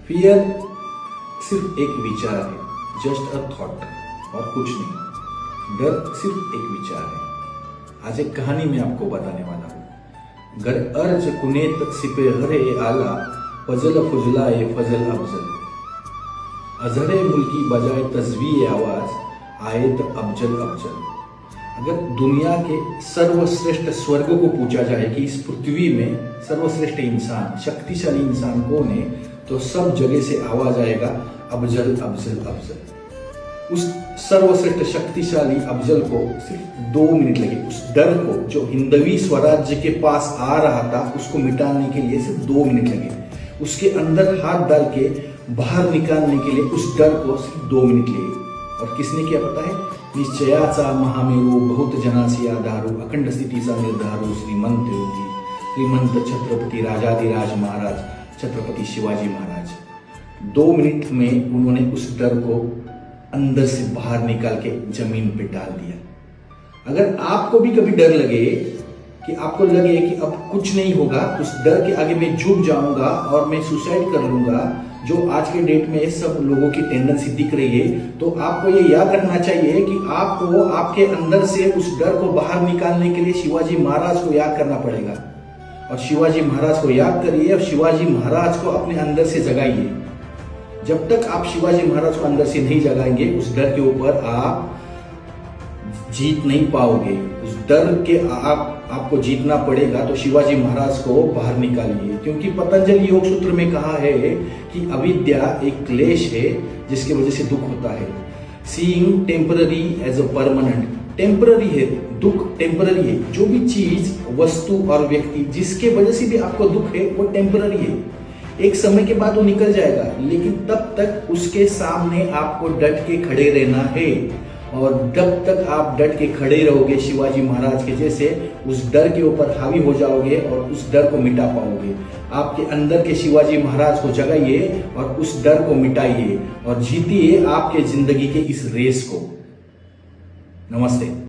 Fear सिर्फ एक विचार है, जस्ट अ थॉट और कुछ नहीं। डर सिर्फ एक विचार है। आज एक कहानी मैं आपको बताने वाला हूँ। घर अर्ज कुनेत सिपे हरे आला, फजल फुजलाए फजल अफजल। अजहरे मुल्की बजाए तजवी आवाज, आयत अफजल अफजल। अगर दुनिया के सर्वश्रेष्ठ स्वर्ग को पूछा जाए कि इस पृथ्वी में सर्वश्रेष्ठ इंसान, शक्तिशाली इंसान कौन है, तो सब जगह से आवाज आएगा अफजल अफजल अफजल। उस सर्वश्रेष्ठ शक्तिशाली अफजल को सिर्फ 2 मिनट लगे। उस डर को जो हिंदवी स्वराज्य के पास आ रहा था, उसको मिटाने के लिए सिर्फ 2 मिनट लगे। उसके अंदर हाथ डाल के बाहर निकालने के लिए उस डर को सिर्फ 2 मिनट लगे। और किसने किया पता है? निश्चयाचा महामेरू बहुत जनासी आधारू, अखंड स्थितीचा निर्धारू श्रीमंत योगी, श्रीमंत छत्रपति राजाधिराज महाराज छत्रपति शिवाजी महाराज। 2 मिनट में उन्होंने उस डर को अंदर से बाहर निकाल के जमीन पे डाल दिया। अगर आपको भी कभी डर लगे कि आपको लगे कि अब कुछ नहीं होगा, उस डर के आगे मैं झुक जाऊंगा और मैं सुसाइड कर लूंगा, जो आज के डेट में सब लोगों की टेंडेंसी दिख रही है, तो आपको ये याद रखना चाहिए कि आपको आपके अंदर से उस डर को बाहर निकालने के लिए शिवाजी महाराज को याद करना पड़ेगा। और शिवाजी महाराज को याद करिए और शिवाजी महाराज को अपने अंदर से जगाइए। जब तक आप शिवाजी महाराज को अंदर से नहीं जगाएंगे, उस डर के ऊपर आप जीत नहीं पाओगे। उस डर के आपको जीतना पड़ेगा। तो शिवाजी महाराज को बाहर निकालिए, क्योंकि पतंजलि योग सूत्र में कहा है कि अविद्या एक क्लेश है जिसकी वजह से दुख होता है। Seeing temporary as a permanent, temporary है, दुख टेम्पररी है। जो भी चीज, वस्तु और व्यक्ति जिसके वजह से भी आपको दुख है, वो टेम्पररी है। एक समय के बाद वो निकल जाएगा, लेकिन तब तक उसके सामने आपको डट के खड़े रहना है। और जब तक आप डट के खड़े रहोगे शिवाजी महाराज के जैसे, उस डर के ऊपर हावी हो जाओगे और उस डर को मिटा पाओगे। आपके अंदर के शिवाजी महाराज को जगाइए और उस डर को मिटाइए और जीतिए आपके जिंदगी के इस रेस को। नमस्ते।